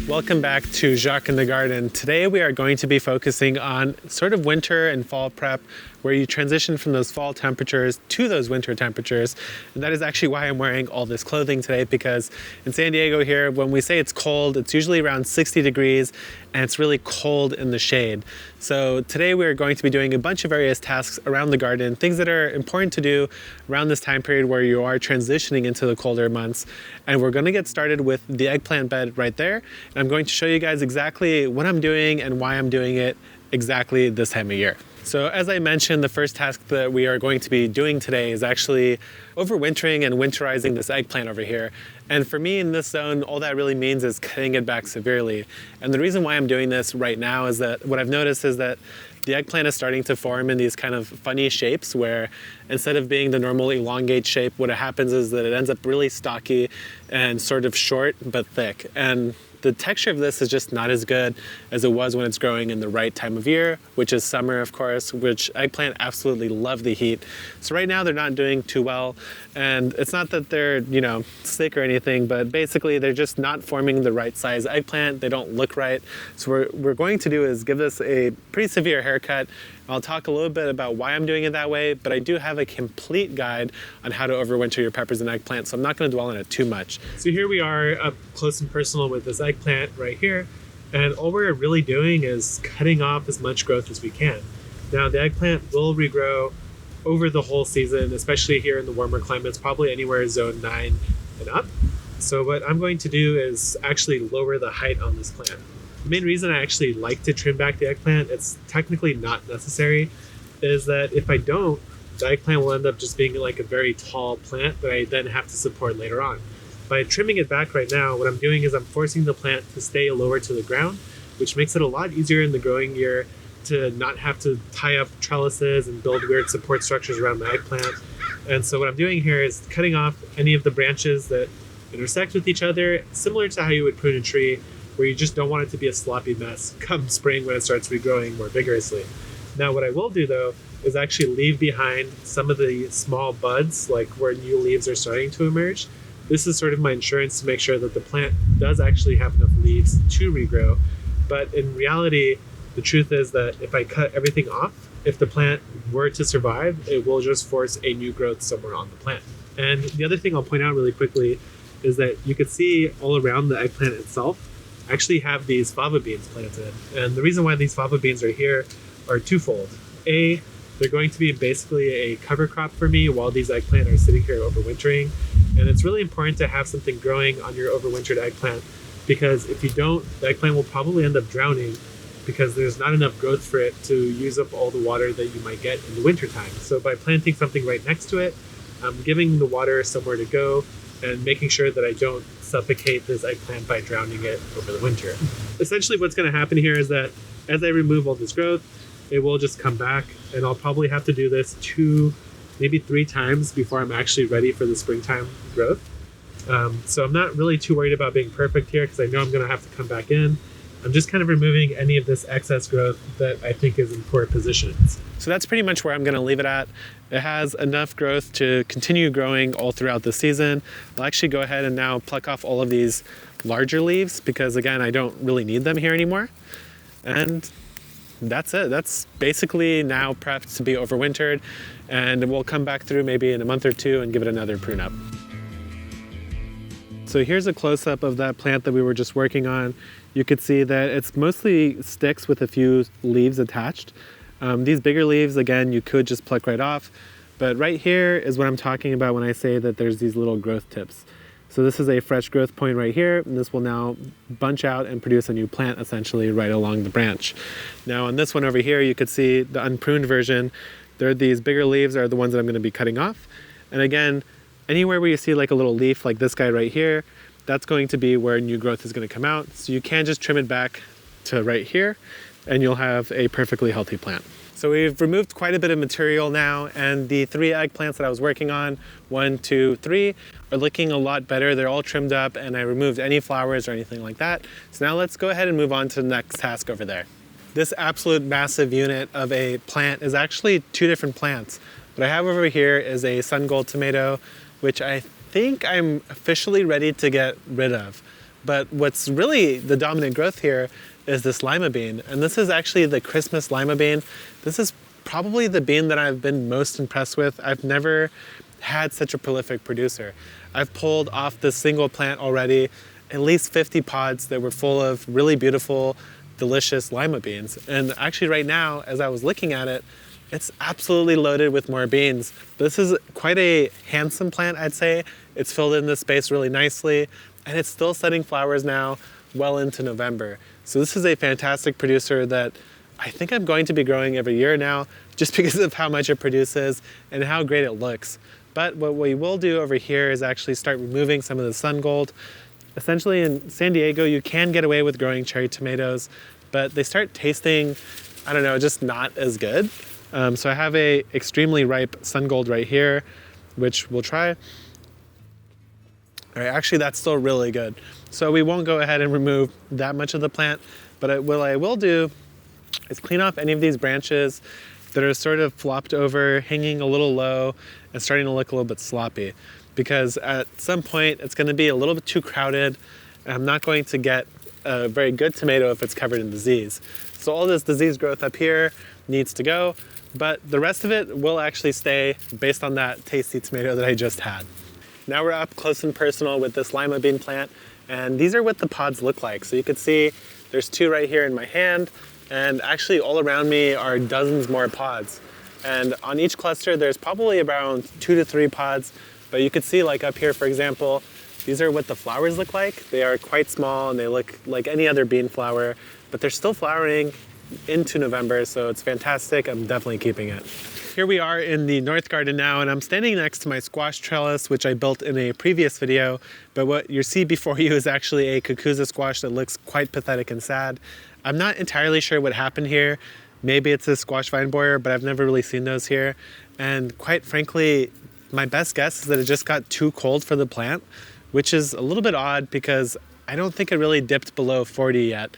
Welcome back to Jacques in the Garden. Today we are going to be focusing on sort of winter and fall prep, where you transition from those fall temperatures to those winter temperatures. And that is actually why I'm wearing all this clothing today, because in San Diego here, when we say it's cold, it's usually around 60 degrees and it's really cold in the shade. So today we are going to be doing a bunch of various tasks around the garden, things that are important to do around this time period where you are transitioning into the colder months. And we're going to get started with the eggplant bed right there. And I'm going to show you guys exactly what I'm doing and why I'm doing it exactly this time of year. So as I mentioned, the first task that we are going to be doing today is actually overwintering and winterizing this eggplant over here. And for me in this zone, all that really means is cutting it back severely. And the reason why I'm doing this right now is that what I've noticed is that the eggplant is starting to form in these kind of funny shapes where instead of being the normal elongate shape, what happens is that it ends up really stocky and sort of short but thick. And the texture of this is just not as good as it was when it's growing in the right time of year, which is summer, of course, which eggplant absolutely love the heat. So right now they're not doing too well. And it's not that they're, sick or anything, but basically they're just not forming the right size eggplant. They don't look right. So what we're going to do is give this a pretty severe haircut. I'll talk a little bit about why I'm doing it that way, but I do have a complete guide on how to overwinter your peppers and eggplants, so I'm not going to dwell on it too much. So here we are up close and personal with this eggplant right here, and all we're really doing is cutting off as much growth as we can. Now the eggplant will regrow over the whole season, especially here in the warmer climates, probably anywhere zone 9 and up. So what I'm going to do is actually lower the height on this plant. The main reason I actually like to trim back the eggplant, it's technically not necessary, is that if I don't, the eggplant will end up just being like a very tall plant that I then have to support later on. By trimming it back right now, what I'm doing is I'm forcing the plant to stay lower to the ground, which makes it a lot easier in the growing year to not have to tie up trellises and build weird support structures around the eggplant. And so what I'm doing here is cutting off any of the branches that intersect with each other, similar to how you would prune a tree, where you just don't want it to be a sloppy mess come spring when it starts regrowing more vigorously. Now what I will do though is actually leave behind some of the small buds, like where new leaves are starting to emerge. This is sort of my insurance to make sure that the plant does actually have enough leaves to regrow. But in reality, the truth is that if I cut everything off, if the plant were to survive, it will just force a new growth somewhere on the plant. And the other thing I'll point out really quickly is that you can see all around the eggplant itself actually have these fava beans planted. And the reason why these fava beans are here are twofold. A, they're going to be basically a cover crop for me while these eggplant are sitting here overwintering. And it's really important to have something growing on your overwintered eggplant, because if you don't, the eggplant will probably end up drowning because there's not enough growth for it to use up all the water that you might get in the wintertime. So by planting something right next to it, I'm giving the water somewhere to go and making sure that I don't suffocate this eggplant by drowning it over the winter. Essentially what's going to happen here is that as I remove all this growth, it will just come back, and I'll probably have to do this 2, maybe 3 times before I'm actually ready for the springtime growth. So I'm not really too worried about being perfect here because I know I'm going to have to come back in. I'm just kind of removing any of this excess growth that I think is in poor positions. So that's pretty much where I'm going to leave it at. It has enough growth to continue growing all throughout the season. I'll actually go ahead and now pluck off all of these larger leaves because, again, I don't really need them here anymore. And that's it. That's basically now prepped to be overwintered, and we'll come back through maybe in a month or 2 and give it another prune up. So here's a close-up of that plant that we were just working on. You could see that it's mostly sticks with a few leaves attached. These bigger leaves, again, you could just pluck right off, but right here is what I'm talking about when I say that there's these little growth tips. So this is a fresh growth point right here, and this will now bunch out and produce a new plant essentially right along the branch. Now on this one over here, you could see the unpruned version. These bigger leaves are the ones that I'm going to be cutting off. And again, anywhere where you see like a little leaf like this guy right here, that's going to be where new growth is going to come out. So you can just trim it back to right here and you'll have a perfectly healthy plant. So we've removed quite a bit of material now, and the 3 eggplants that I was working on, 1, 2, 3, are looking a lot better. They're all trimmed up and I removed any flowers or anything like that. So now let's go ahead and move on to the next task over there. This absolute massive unit of a plant is actually 2 different plants. What I have over here is a Sungold tomato, which I think I'm officially ready to get rid of. But what's really the dominant growth here is this lima bean. And this is actually the Christmas lima bean. This is probably the bean that I've been most impressed with. I've never had such a prolific producer. I've pulled off this single plant already at least 50 pods that were full of really beautiful, delicious lima beans. And actually right now, as I was looking at it, it's absolutely loaded with more beans. This is quite a handsome plant, I'd say. It's filled in this space really nicely, and it's still setting flowers now well into November. So this is a fantastic producer that I think I'm going to be growing every year now, just because of how much it produces and how great it looks. But what we will do over here is actually start removing some of the Sungold. Essentially in San Diego, you can get away with growing cherry tomatoes, but they start tasting, I don't know, just not as good. So I have a extremely ripe Sungold right here, which we'll try. All right, actually that's still really good. So we won't go ahead and remove that much of the plant, but what I will do is clean off any of these branches that are sort of flopped over, hanging a little low, and starting to look a little bit sloppy. Because at some point it's gonna be a little bit too crowded, and I'm not going to get a very good tomato if it's covered in disease. So all this disease growth up here needs to go, but the rest of it will actually stay based on that tasty tomato that I just had. Now we're up close and personal with this lima bean plant, and these are what the pods look like. So you can see there's two right here in my hand, and actually all around me are dozens more pods. And on each cluster there's probably around 2 to 3 pods, but you could see like up here, for example, these are what the flowers look like. They are quite small and they look like any other bean flower, but they're still flowering into November, so it's fantastic. I'm definitely keeping it. Here we are in the north garden now, and I'm standing next to my squash trellis, which I built in a previous video, but what you see before you is actually a cucuzza squash that looks quite pathetic and sad. I'm not entirely sure what happened here. Maybe it's a squash vine borer, but I've never really seen those here. And quite frankly, my best guess is that it just got too cold for the plant, which is a little bit odd because I don't think it really dipped below 40 yet,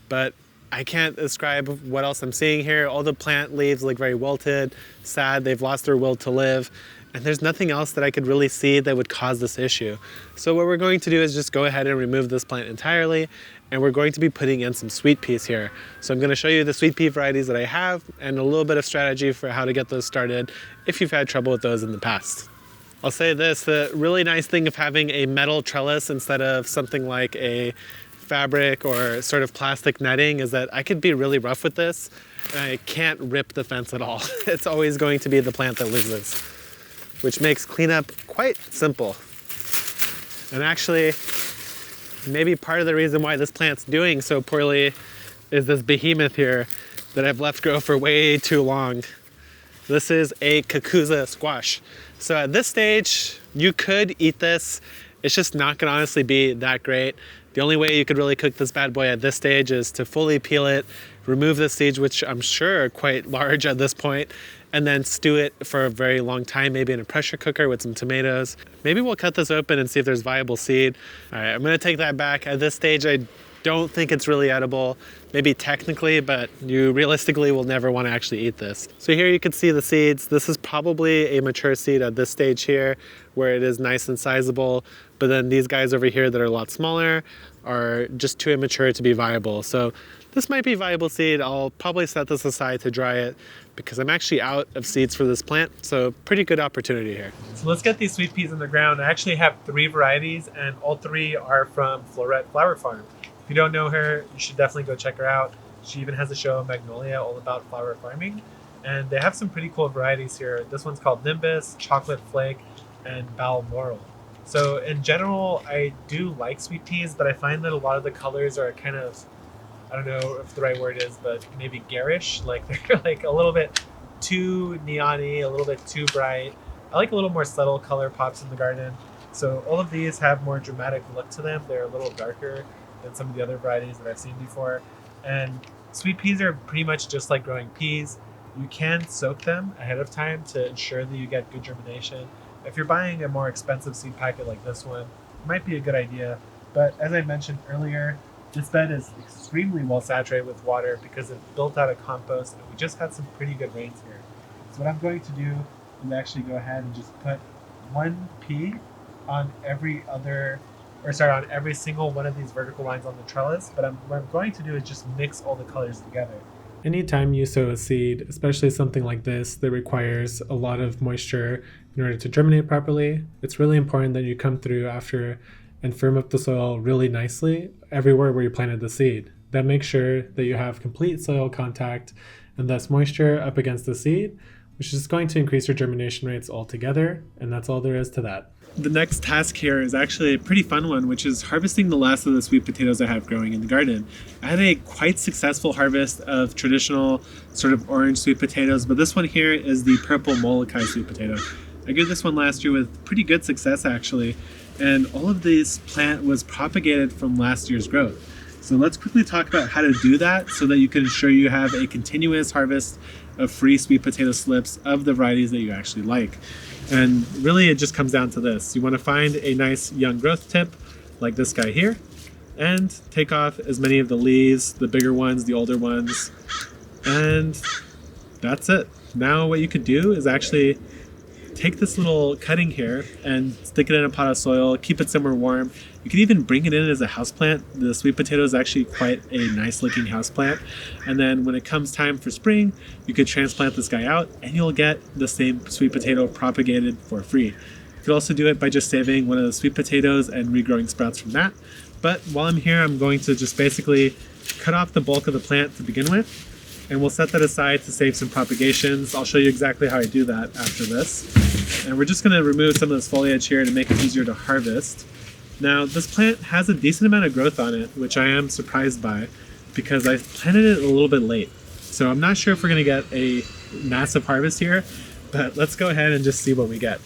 but I can't describe what else I'm seeing here. All the plant leaves look very wilted, sad, they've lost their will to live, and there's nothing else that I could really see that would cause this issue. So what we're going to do is just go ahead and remove this plant entirely, and we're going to be putting in some sweet peas here. So I'm going to show you the sweet pea varieties that I have and a little bit of strategy for how to get those started if you've had trouble with those in the past. I'll say this, the really nice thing of having a metal trellis instead of something like a fabric or sort of plastic netting is that I could be really rough with this and I can't rip the fence at all. It's always going to be the plant that loses, which makes cleanup quite simple. And actually, maybe part of the reason why this plant's doing so poorly is this behemoth here that I've left grow for way too long. This is a cucuzza squash. So at this stage, you could eat this. It's just not gonna honestly be that great. The only way you could really cook this bad boy at this stage is to fully peel it, remove the seeds, which I'm sure are quite large at this point, and then stew it for a very long time, maybe in a pressure cooker with some tomatoes. Maybe we'll cut this open and see if there's viable seed. All right, I'm gonna take that back. At this stage, I don't think it's really edible. Maybe technically, but you realistically will never want to actually eat this. So here you can see the seeds. This is probably a mature seed at this stage here where it is nice and sizable, but then these guys over here that are a lot smaller are just too immature to be viable. So this might be viable seed. I'll probably set this aside to dry it because I'm actually out of seeds for this plant. So pretty good opportunity here. So let's get these sweet peas in the ground. I actually have 3 varieties and all 3 are from Florette Flower Farm. If you don't know her, you should definitely go check her out. She even has a show on Magnolia all about flower farming. And they have some pretty cool varieties here. This one's called Nimbus, Chocolate Flake, and Balmoral. So in general, I do like sweet peas, but I find that a lot of the colors are kind of, I don't know if the right word is, but maybe garish. Like they're like a little bit too neon-y, a little bit too bright. I like a little more subtle color pops in the garden. So all of these have more dramatic look to them. They're a little darker than some of the other varieties that I've seen before. And sweet peas are pretty much just like growing peas. You can soak them ahead of time to ensure that you get good germination. If you're buying a more expensive seed packet like this one, it might be a good idea. But as I mentioned earlier, this bed is extremely well saturated with water because it's built out of compost and we just had some pretty good rains here. So what I'm going to do is actually go ahead and just put 1 pea on every other or sorry, on every single one of these vertical lines on the trellis, but what I'm going to do is just mix all the colors together. Anytime you sow a seed, especially something like this that requires a lot of moisture in order to germinate properly, it's really important that you come through after and firm up the soil really nicely everywhere where you planted the seed. That makes sure that you have complete soil contact and thus moisture up against the seed, which is going to increase your germination rates altogether, and that's all there is to that. The next task here is actually a pretty fun one, which is harvesting the last of the sweet potatoes I have growing in the garden. I had a quite successful harvest of traditional sort of orange sweet potatoes, but this one here is the purple Molokai sweet potato. I grew this one last year with pretty good success actually, and all of this plant was propagated from last year's growth. So let's quickly talk about how to do that so that you can ensure you have a continuous harvest of free sweet potato slips of the varieties that you actually like. And really it just comes down to this. You want to find a nice young growth tip like this guy here and take off as many of the leaves, the bigger ones, the older ones, and that's it. Now what you could do is actually take this little cutting here and stick it in a pot of soil, keep it somewhere warm. You can even bring it in as a houseplant. The sweet potato is actually quite a nice looking houseplant. And then when it comes time for spring, you could transplant this guy out and you'll get the same sweet potato propagated for free. You could also do it by just saving one of the sweet potatoes and regrowing sprouts from that. But while I'm here, I'm going to just basically cut off the bulk of the plant to begin with. And we'll set that aside to save some propagations. I'll show you exactly how I do that after this. And we're just gonna remove some of this foliage here to make it easier to harvest. Now, this plant has a decent amount of growth on it, which I am surprised by because I planted it a little bit late. So I'm not sure if we're gonna get a massive harvest here, but let's go ahead and just see what we get.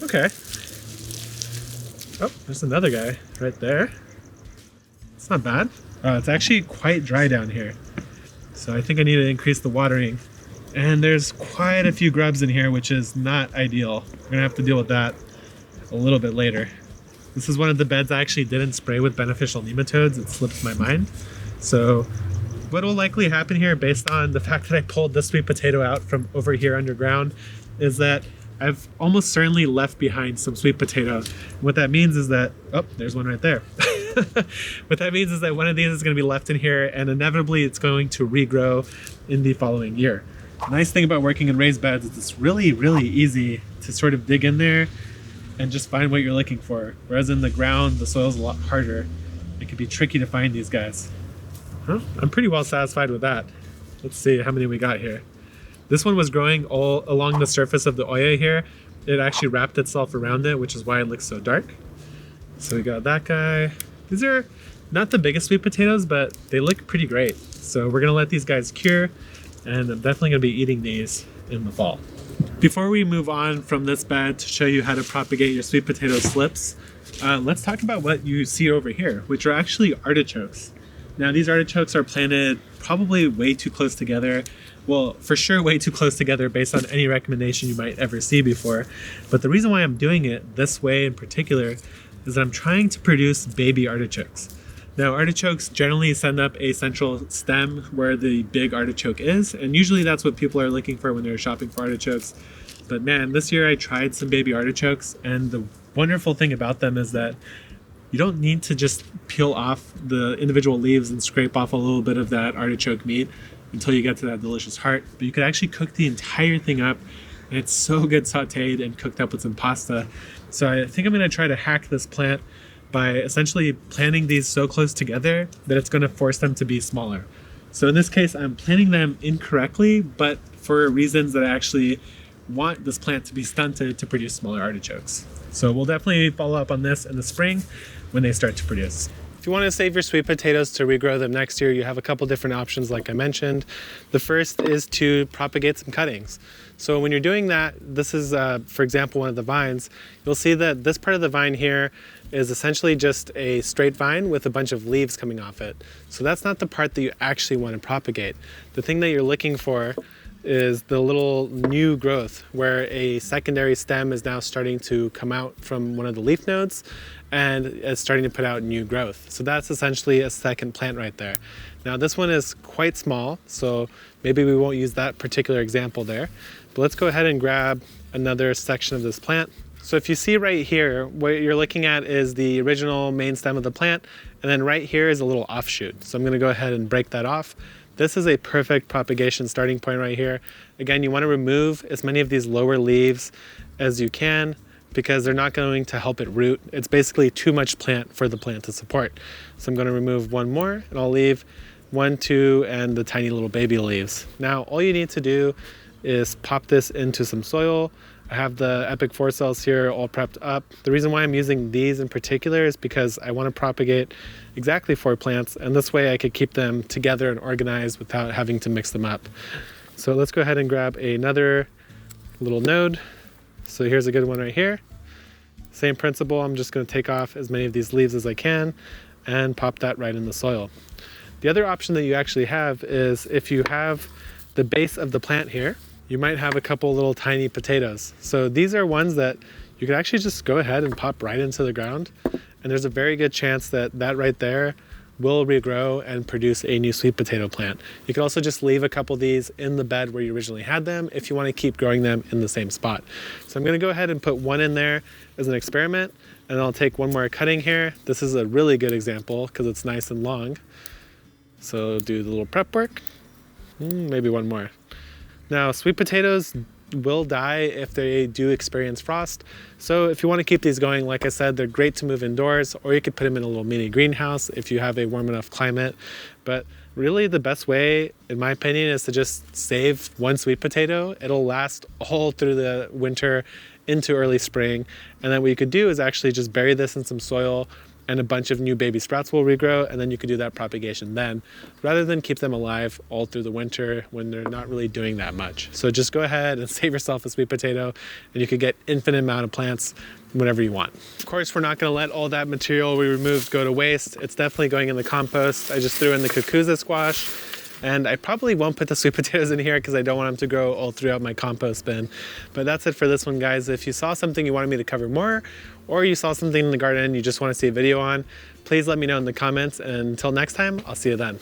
Okay. Oh, there's another guy right there. It's not bad. It's actually quite dry down here, so I think I need to increase the watering. And there's quite a few grubs in here, which is not ideal. We're gonna have to deal with that a little bit later. This is one of the beds I actually didn't spray with beneficial nematodes. It slipped my mind. So what will likely happen here, based on the fact that I pulled this sweet potato out from over here underground, is that I've almost certainly left behind some sweet potato. What that means is that, oh, there's one right there. What that means is that one of these is going to be left in here and inevitably it's going to regrow in the following year. The nice thing about working in raised beds is it's really, really easy to sort of dig in there and just find what you're looking for. Whereas in the ground, the soil's a lot harder. It can be tricky to find these guys. Huh? I'm pretty well satisfied with that. Let's see how many we got here. This one was growing all along the surface of the Oya here. It actually wrapped itself around it, which is why it looks so dark. So we got that guy. These are not the biggest sweet potatoes, but they look pretty great. So we're gonna let these guys cure, and I'm definitely gonna be eating these in the fall. Before we move on from this bed to show you how to propagate your sweet potato slips, let's talk about what you see over here, which are actually artichokes. Now these artichokes are planted probably way too close together. Well, for sure way too close together based on any recommendation you might ever see before. But the reason why I'm doing it this way in particular is that I'm trying to produce baby artichokes. Now artichokes generally send up a central stem where the big artichoke is, and usually that's what people are looking for when they're shopping for artichokes. But man, this year I tried some baby artichokes, and the wonderful thing about them is that you don't need to just peel off the individual leaves and scrape off a little bit of that artichoke meat until you get to that delicious heart, but you could actually cook the entire thing up, and it's so good sauteed and cooked up with some pasta. So I think I'm gonna try to hack this plant by essentially planting these so close together that it's gonna force them to be smaller. So in this case, I'm planting them incorrectly, but for reasons that I actually want this plant to be stunted to produce smaller artichokes. So we'll definitely follow up on this in the spring when they start to produce. If you want to save your sweet potatoes to regrow them next year, you have a couple different options like I mentioned. The first is to propagate some cuttings. So when you're doing that, this is, for example, one of the vines, you'll see that this part of the vine here is essentially just a straight vine with a bunch of leaves coming off it. So that's not the part that you actually want to propagate. The thing that you're looking for is the little new growth where a secondary stem is now starting to come out from one of the leaf nodes and is starting to put out new growth. So that's essentially a second plant right there. Now this one is quite small, so maybe we won't use that particular example there. But let's go ahead and grab another section of this plant. So if you see right here, what you're looking at is the original main stem of the plant, and then right here is a little offshoot. So I'm gonna go ahead and break that off. This is a perfect propagation starting point right here. Again, you wanna remove as many of these lower leaves as you can because they're not going to help it root. It's basically too much plant for the plant to support. So I'm gonna remove one more, and I'll leave 1, 2, and the tiny little baby leaves. Now, all you need to do is pop this into some soil. I have the Epic 4 cells here all prepped up. The reason why I'm using these in particular is because I want to propagate exactly 4 plants, and this way I could keep them together and organized without having to mix them up. So let's go ahead and grab another little node. So here's a good one right here. Same principle, I'm just going to take off as many of these leaves as I can and pop that right in the soil. The other option that you actually have is if you have the base of the plant here, you might have a couple little tiny potatoes. So these are ones that you can actually just go ahead and pop right into the ground. And there's a very good chance that that right there will regrow and produce a new sweet potato plant. You can also just leave a couple of these in the bed where you originally had them if you want to keep growing them in the same spot. So I'm going to go ahead and put one in there as an experiment, and I'll take one more cutting here. This is a really good example because it's nice and long. So do the little prep work, maybe one more. Now, sweet potatoes will die if they do experience frost. So if you want to keep these going, like I said, they're great to move indoors, or you could put them in a little mini greenhouse if you have a warm enough climate. But really the best way, in my opinion, is to just save one sweet potato. It'll last all through the winter into early spring. And then what you could do is actually just bury this in some soil, and a bunch of new baby sprouts will regrow, and then you could do that propagation then, rather than keep them alive all through the winter when they're not really doing that much. So just go ahead and save yourself a sweet potato, and you could get infinite amount of plants whenever you want. Of course, we're not gonna let all that material we removed go to waste. It's definitely going in the compost. I just threw in the cucuzza squash, and I probably won't put the sweet potatoes in here because I don't want them to grow all throughout my compost bin. But that's it for this one, guys. If you saw something you wanted me to cover more, or you saw something in the garden you just want to see a video on, please let me know in the comments. And until next time, I'll see you then.